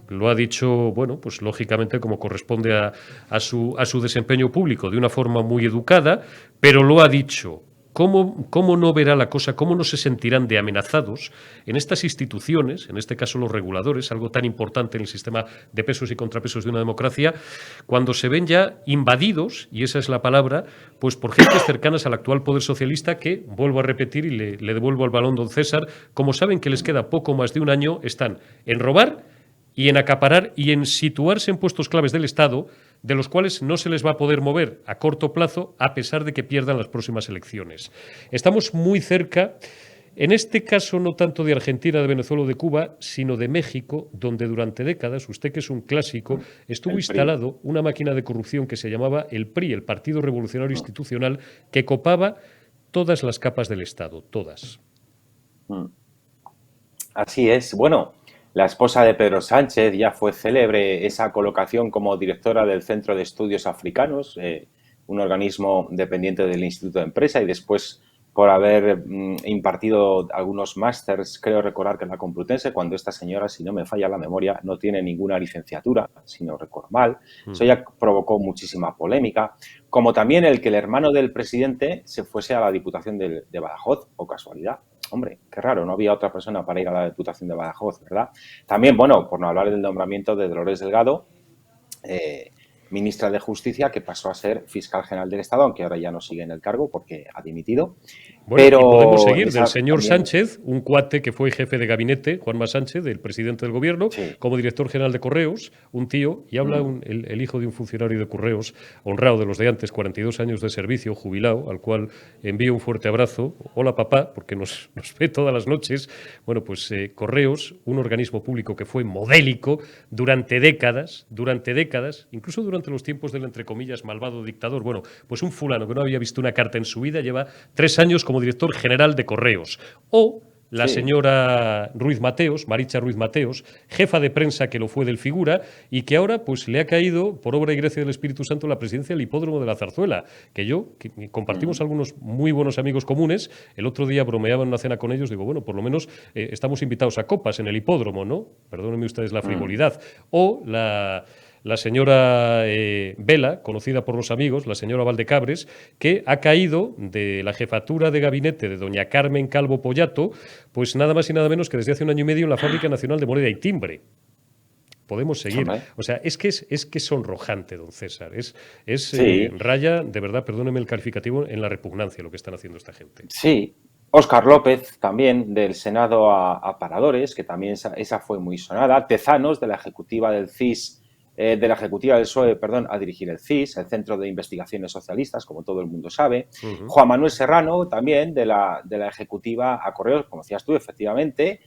Lo ha dicho, bueno, pues lógicamente como corresponde a su desempeño público, de una forma muy educada, pero lo ha dicho. ¿Cómo no verá la cosa? ¿Cómo no se sentirán de amenazados en estas instituciones, en este caso los reguladores, algo tan importante en el sistema de pesos y contrapesos de una democracia, cuando se ven ya invadidos, y esa es la palabra, pues por gentes cercanas al actual poder socialista que, vuelvo a repetir y le devuelvo el balón, don César, como saben que les queda poco más de un año, están en robar y en acaparar y en situarse en puestos claves del Estado, de los cuales no se les va a poder mover a corto plazo a pesar de que pierdan las próximas elecciones. Estamos muy cerca, en este caso no tanto de Argentina, de Venezuela o de Cuba, sino de México, donde durante décadas, usted que es un clásico, estuvo instalado una máquina de corrupción que se llamaba el PRI, el Partido Revolucionario Institucional, que copaba todas las capas del Estado, todas. Así es. Bueno, La esposa de Pedro Sánchez ya fue célebre esa colocación como directora del Centro de Estudios Africanos, un organismo dependiente del Instituto de Empresa, y después por haber impartido algunos másters, creo recordar que en la Complutense, cuando esta señora, si no me falla la memoria, no tiene ninguna licenciatura, si no recuerdo mal. Eso ya provocó muchísima polémica, como también el que el hermano del presidente se fuese a la Diputación de Badajoz, o casualidad. Hombre, qué raro, no había otra persona para ir a la Diputación de Badajoz, ¿verdad? También, bueno, por no hablar del nombramiento de Dolores Delgado, ministra de Justicia, que pasó a ser fiscal general del Estado, aunque ahora ya no sigue en el cargo porque ha dimitido. Bueno, pero y podemos seguir del señor también... Sánchez, un cuate que fue jefe de gabinete, Juanma Sánchez, del presidente del gobierno, Sí. como director general de Correos, un tío, y habla el hijo de un funcionario de Correos, honrado de los de antes, 42 años de servicio, jubilado, al cual envío un fuerte abrazo. Hola papá, porque nos ve todas las noches. Bueno, pues Correos, un organismo público que fue modélico durante décadas, incluso durante los tiempos del, entre comillas, malvado dictador. Bueno, pues un fulano que no había visto una carta en su vida lleva 3 años como director general de Correos. O la señora Ruiz Mateos, Maricha Ruiz Mateos, jefa de prensa que lo fue del Figura y que ahora pues le ha caído, por obra y gracia del Espíritu Santo, la presidencia del Hipódromo de la Zarzuela, que compartimos algunos muy buenos amigos comunes. El otro día bromeaba en una cena con ellos, digo, bueno, por lo menos estamos invitados a copas en el hipódromo, ¿no? Perdónenme ustedes la frivolidad. O la señora Vela, conocida por los amigos, la señora Valdecabres, que ha caído de la jefatura de gabinete de doña Carmen Calvo Pollato, pues nada más y nada menos que desde hace 1 año y medio en la Fábrica Nacional de Moneda y Timbre. Podemos seguir. O sea, es que es sonrojante, don César. Raya, de verdad, perdóneme el calificativo, en la repugnancia lo que están haciendo esta gente. Sí. Óscar López, también del Senado a Paradores, que también esa fue muy sonada. Tezanos, de la ejecutiva del CIS, de la ejecutiva del PSOE, perdón, a dirigir el CIS, el Centro de Investigaciones Socialistas, como todo el mundo sabe. Juan Manuel Serrano, también de la ejecutiva a Correos, como decías tú, efectivamente.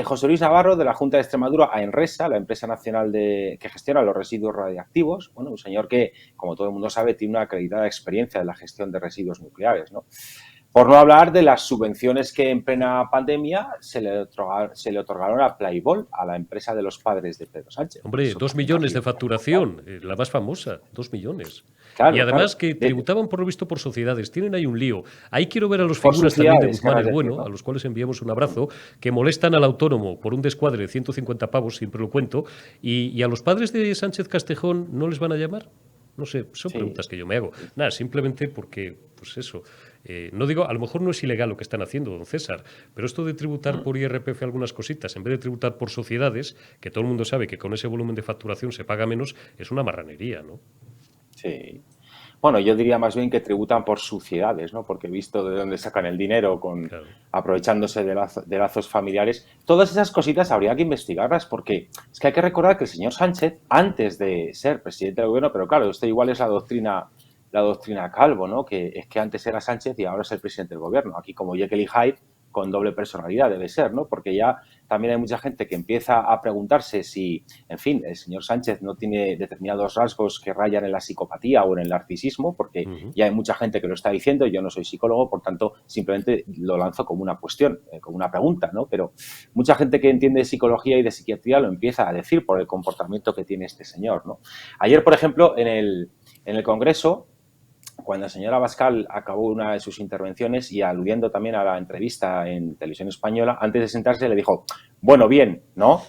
José Luis Navarro, de la Junta de Extremadura, a Enresa, la empresa nacional que gestiona los residuos radiactivos. Bueno, un señor que, como todo el mundo sabe, tiene una acreditada experiencia en la gestión de residuos nucleares, ¿no? Por no hablar de las subvenciones que en plena pandemia se le otorgaron a Playboy, a la empresa de los padres de Pedro Sánchez. Hombre, 2 millones de facturación, la más famosa, 2 millones. Claro, y además claro. Que tributaban por lo visto por sociedades. Tienen ahí un lío. Ahí quiero ver a los figuras también de Guzmán el Bueno, a los cuales enviamos un abrazo, que molestan al autónomo por un descuadre de 150 pavos, siempre lo cuento, y a los padres de Sánchez Castejón ¿no les van a llamar? No sé, son preguntas que yo me hago. Nada, simplemente porque, pues eso, no digo, a lo mejor no es ilegal lo que están haciendo, don César, pero esto de tributar por IRPF algunas cositas, en vez de tributar por sociedades, que todo el mundo sabe que con ese volumen de facturación se paga menos, es una marranería, ¿no? Sí. Bueno, yo diría más bien que tributan por suciedades, ¿no? Porque he visto de dónde sacan el dinero aprovechándose de lazos familiares. Todas esas cositas habría que investigarlas porque es que hay que recordar que el señor Sánchez, antes de ser presidente del gobierno, pero claro, esto igual es la doctrina Calvo, ¿no? Que es que antes era Sánchez y ahora es el presidente del gobierno. Aquí como Jekyll y Hyde, con doble personalidad debe ser, ¿no? Porque ya también hay mucha gente que empieza a preguntarse si, en fin, el señor Sánchez no tiene determinados rasgos que rayan en la psicopatía o en el narcisismo, porque ya hay mucha gente que lo está diciendo. Yo no soy psicólogo, por tanto, simplemente lo lanzo como una cuestión, como una pregunta, ¿no? Pero mucha gente que entiende de psicología y de psiquiatría lo empieza a decir por el comportamiento que tiene este señor, ¿no? Ayer, por ejemplo, en el Congreso, cuando el señor Abascal acabó una de sus intervenciones y aludiendo también a la entrevista en Televisión Española, antes de sentarse le dijo, bueno, bien, ¿no?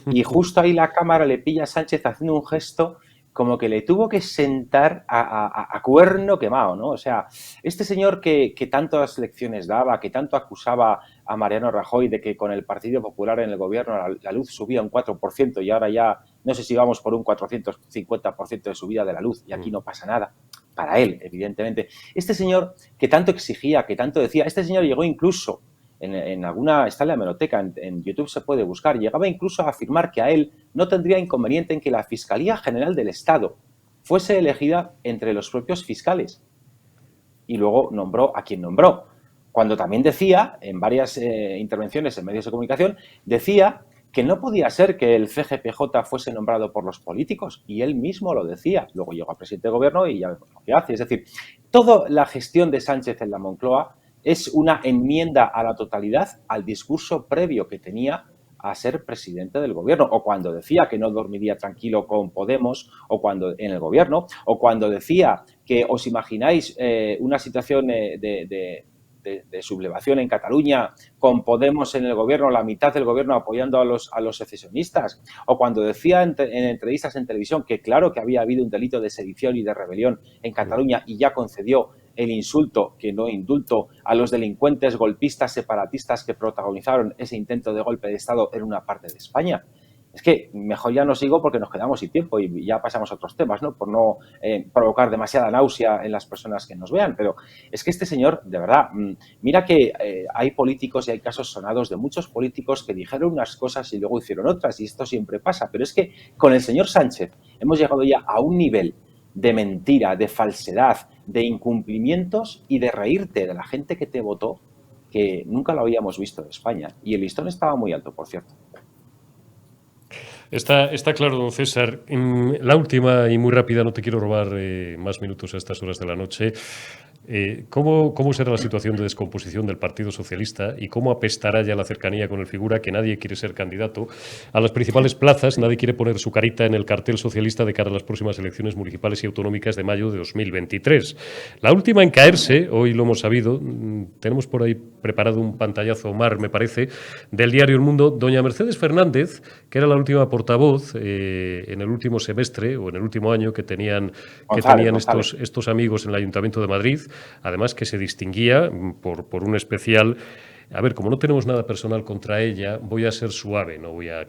Y justo ahí la cámara le pilla a Sánchez haciendo un gesto como que le tuvo que sentar a cuerno quemado, ¿no? O sea, este señor que tantas lecciones daba, que tanto acusaba a Mariano Rajoy de que con el Partido Popular en el gobierno la luz subía un 4% y ahora ya no sé si vamos por un 450% de subida de la luz y aquí no pasa nada. Para él, evidentemente. Este señor que tanto exigía, que tanto decía, este señor llegó incluso, en alguna, está en la hemeroteca, en YouTube se puede buscar, llegaba incluso a afirmar que a él no tendría inconveniente en que la Fiscalía General del Estado fuese elegida entre los propios fiscales. Y luego nombró a quien nombró. Cuando también decía, en varias intervenciones en medios de comunicación, decía que no podía ser que el CGPJ fuese nombrado por los políticos, y él mismo lo decía. Luego llegó a presidente de gobierno y ya vemos lo que hace. Es decir, toda la gestión de Sánchez en la Moncloa es una enmienda a la totalidad al discurso previo que tenía a ser presidente del gobierno, o cuando decía que no dormiría tranquilo con Podemos o cuando en el gobierno, o cuando decía que os imagináis una situación de sublevación en Cataluña con Podemos en el gobierno, la mitad del gobierno apoyando a los secesionistas, o cuando decía en entrevistas en televisión que claro que había habido un delito de sedición y de rebelión en Cataluña y ya concedió el insulto, que no indulto, a los delincuentes golpistas separatistas que protagonizaron ese intento de golpe de Estado en una parte de España. Es que mejor ya no sigo porque nos quedamos sin tiempo y ya pasamos a otros temas, ¿no? Por no provocar demasiada náusea en las personas que nos vean. Pero es que este señor, de verdad, mira que hay políticos y hay casos sonados de muchos políticos que dijeron unas cosas y luego hicieron otras, y esto siempre pasa. Pero es que con el señor Sánchez hemos llegado ya a un nivel de mentira, de falsedad, de incumplimientos y de reírte de la gente que te votó que nunca lo habíamos visto en España. Y el listón estaba muy alto, por cierto. Está claro, don César. La última y muy rápida, no te quiero robar más minutos a estas horas de la noche. ¿Cómo será la situación de descomposición del Partido Socialista y cómo apestará ya la cercanía con el figura que nadie quiere ser candidato a las principales plazas? Nadie quiere poner su carita en el cartel socialista de cara a las próximas elecciones municipales y autonómicas de mayo de 2023. La última en caerse, hoy lo hemos sabido, tenemos por ahí preparado un pantallazo, Omar, me parece, del diario El Mundo, doña Mercedes Fernández, que era la última portavoz en el último semestre o en el último año que tenían estos amigos en el Ayuntamiento de Madrid. Además que se distinguía por un especial... A ver, como no tenemos nada personal contra ella, voy a ser suave, no voy a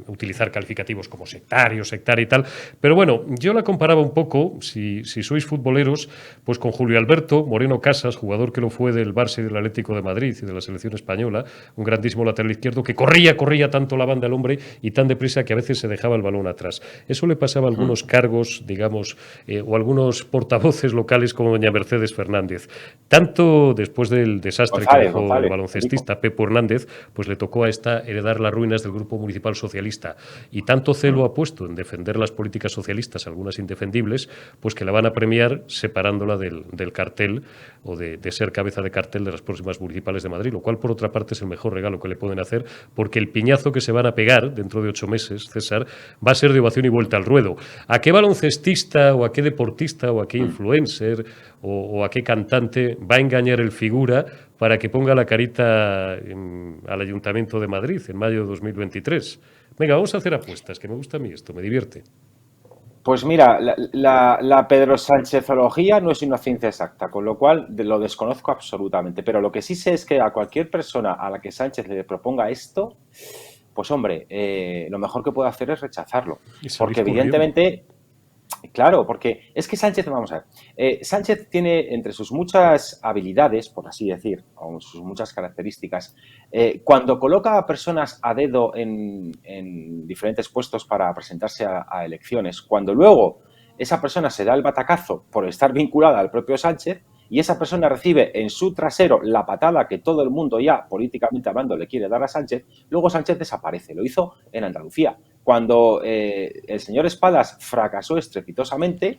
utilizar calificativos como sectaria y tal. Pero bueno, yo la comparaba un poco, si sois futboleros, pues con Julio Alberto Moreno Casas, jugador que lo fue del Barça y del Atlético de Madrid y de la selección española, un grandísimo lateral izquierdo que corría tanto la banda al hombre y tan deprisa que a veces se dejaba el balón atrás. Eso le pasaba a algunos cargos, digamos, o algunos portavoces locales como doña Mercedes Fernández. Tanto después del desastre que dejó el baloncestista Pepo Hernández, pues le tocó a esta heredar las ruinas del Grupo Municipal Socialista. Y tanto celo ha puesto en defender las políticas socialistas, algunas indefendibles, pues que la van a premiar separándola del cartel o de ser cabeza de cartel de las próximas municipales de Madrid, lo cual por otra parte es el mejor regalo que le pueden hacer, porque el piñazo que se van a pegar dentro de 8 meses, César, va a ser de ovación y vuelta al ruedo. ¿A qué baloncestista o a qué deportista o a qué influencer o a qué cantante va a engañar el figura para que ponga la carita al Ayuntamiento de Madrid en mayo de 2023? Venga, vamos a hacer apuestas, que me gusta a mí esto, me divierte. Pues mira, la Pedro Sánchezología no es una ciencia exacta, con lo cual lo desconozco absolutamente. Pero lo que sí sé es que a cualquier persona a la que Sánchez le proponga esto, pues hombre, lo mejor que puede hacer es rechazarlo. Porque evidentemente... Claro, porque es que Sánchez, vamos a ver, Sánchez tiene entre sus muchas habilidades, por así decir, o sus muchas características, cuando coloca a personas a dedo en diferentes puestos para presentarse a elecciones, cuando luego esa persona se da el batacazo por estar vinculada al propio Sánchez y esa persona recibe en su trasero la patada que todo el mundo ya, políticamente hablando, le quiere dar a Sánchez, luego Sánchez desaparece. Lo hizo en Andalucía. Cuando el señor Espadas fracasó estrepitosamente,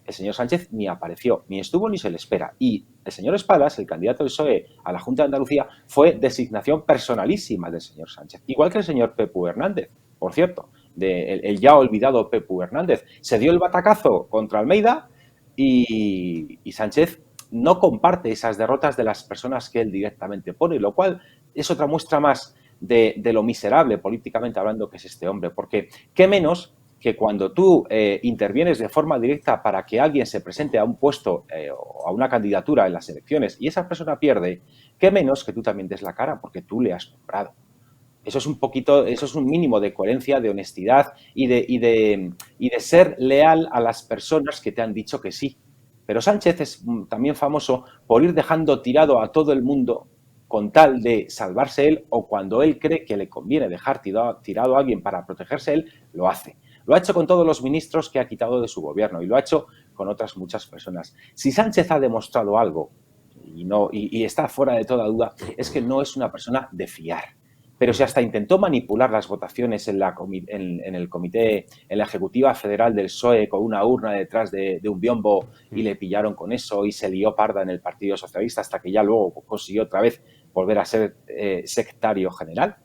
el señor Sánchez ni apareció, ni estuvo ni se le espera. Y el señor Espadas, el candidato del PSOE a la Junta de Andalucía, fue designación personalísima del señor Sánchez. Igual que el señor Pepu Hernández, por cierto, el ya olvidado Pepu Hernández. Se dio el batacazo contra Almeida y Sánchez no comparte esas derrotas de las personas que él directamente pone, lo cual es otra muestra más de lo miserable, políticamente hablando, que es este hombre. Porque qué menos que cuando tú intervienes de forma directa para que alguien se presente a un puesto o a una candidatura en las elecciones y esa persona pierde, qué menos que tú también des la cara porque tú le has comprado. Eso es un mínimo de coherencia, de honestidad y de ser leal a las personas que te han dicho que sí. Pero Sánchez es también famoso por ir dejando tirado a todo el mundo con tal de salvarse él, o cuando él cree que le conviene dejar tirado a alguien para protegerse él, lo hace. Lo ha hecho con todos los ministros que ha quitado de su gobierno y lo ha hecho con otras muchas personas. Si Sánchez ha demostrado algo y está fuera de toda duda, es que no es una persona de fiar. Pero si hasta intentó manipular las votaciones en la Ejecutiva Federal del PSOE con una urna detrás de un biombo y le pillaron con eso y se lió parda en el Partido Socialista hasta que ya luego consiguió otra vez volver a ser sectario general,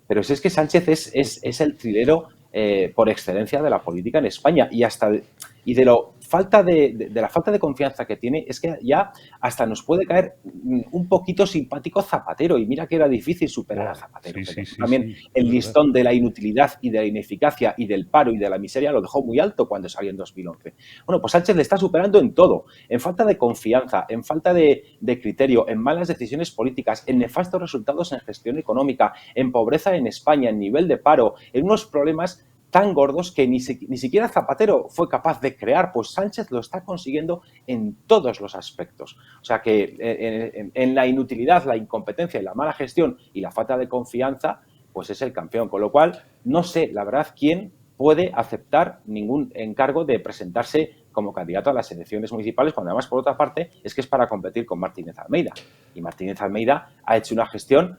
Pero si es que Sánchez es el trilero por excelencia de la política en España y de la falta de confianza que tiene, es que ya hasta nos puede caer un poquito simpático Zapatero, y mira que era difícil superar a Zapatero. También el listón de la inutilidad y de la ineficacia y del paro y de la miseria lo dejó muy alto cuando salió en 2011. Bueno, pues Sánchez le está superando en todo, en falta de confianza, en falta de criterio, en malas decisiones políticas, en nefastos resultados en gestión económica, en pobreza en España, en nivel de paro, en unos problemas tan gordos que ni siquiera Zapatero fue capaz de crear, pues Sánchez lo está consiguiendo en todos los aspectos. O sea que en la inutilidad, la incompetencia y la mala gestión y la falta de confianza, pues es el campeón. Con lo cual, no sé, la verdad, quién puede aceptar ningún encargo de presentarse como candidato a las elecciones municipales, cuando además, por otra parte, es que es para competir con Martínez Almeida. Y Martínez Almeida ha hecho una gestión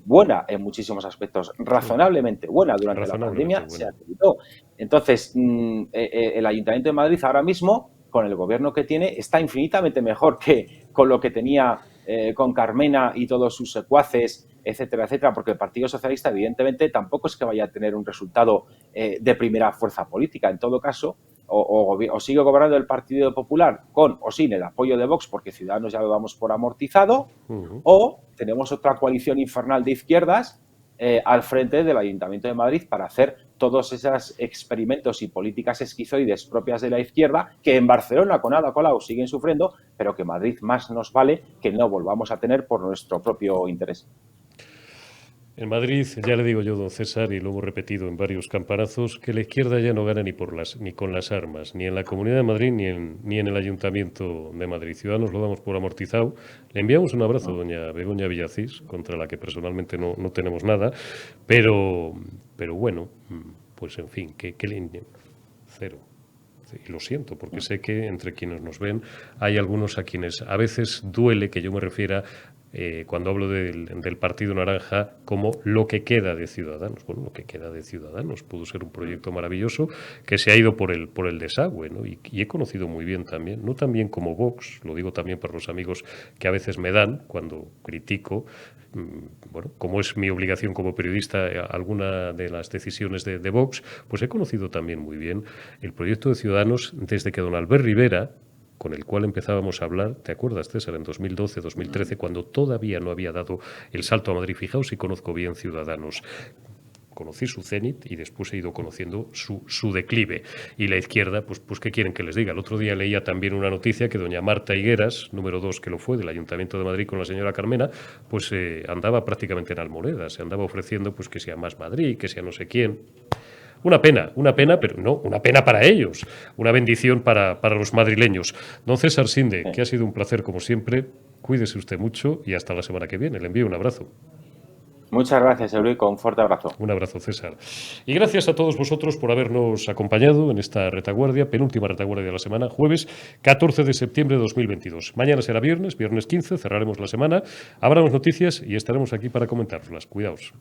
buena en muchísimos aspectos, razonablemente buena durante la pandemia, se acreditó. Entonces, el Ayuntamiento de Madrid ahora mismo, con el gobierno que tiene, está infinitamente mejor que con lo que tenía con Carmena y todos sus secuaces, etcétera, etcétera, porque el Partido Socialista, evidentemente, tampoco es que vaya a tener un resultado de primera fuerza política. En todo caso, o sigue gobernando el Partido Popular con o sin el apoyo de Vox, porque Ciudadanos ya lo damos por amortizado, o tenemos otra coalición infernal de izquierdas al frente del Ayuntamiento de Madrid para hacer todos esos experimentos y políticas esquizoides propias de la izquierda que en Barcelona con Ada Colau siguen sufriendo, pero que Madrid más nos vale que no volvamos a tener por nuestro propio interés. En Madrid, ya le digo yo, don César, y lo hemos repetido en varios campanazos, que la izquierda ya no gana ni con las armas, ni en la Comunidad de Madrid ni en el Ayuntamiento de Madrid. Ciudadanos lo damos por amortizado. Le enviamos un abrazo a doña Begoña Villacís, contra la que personalmente no tenemos nada, pero bueno, pues en fin, que cero. Y lo siento, porque sé que entre quienes nos ven hay algunos a quienes a veces duele que yo me refiera, cuando hablo del Partido Naranja, como lo que queda de Ciudadanos. Bueno, lo que queda de Ciudadanos pudo ser un proyecto maravilloso que se ha ido por el desagüe, ¿no? Y he conocido muy bien también, no tan bien como Vox, lo digo también para los amigos que a veces me dan cuando critico, bueno, como es mi obligación como periodista, alguna de las decisiones de Vox, pues he conocido también muy bien el proyecto de Ciudadanos desde que don Albert Rivera, con el cual empezábamos a hablar, ¿te acuerdas, César? En 2012, 2013, cuando todavía no había dado el salto a Madrid. Fijaos si conozco bien Ciudadanos. Conocí su cenit y después he ido conociendo su declive. Y la izquierda, pues ¿qué quieren que les diga? El otro día leía también una noticia que doña Marta Higueras, número 2 que lo fue, del Ayuntamiento de Madrid con la señora Carmena, pues andaba prácticamente en almonedas, se andaba ofreciendo pues que sea Más Madrid, que sea no sé quién. Una pena, pero no, una pena para ellos, una bendición para los madrileños. Don César Sinde, que ha sido un placer como siempre, cuídese usted mucho y hasta la semana que viene. Le envío un abrazo. Muchas gracias, Eurico. Un fuerte abrazo. Un abrazo, César. Y gracias a todos vosotros por habernos acompañado en esta retaguardia, penúltima retaguardia de la semana, jueves 14 de septiembre de 2022. Mañana será viernes 15, cerraremos la semana, habrá noticias y estaremos aquí para comentarlas. Cuidaos.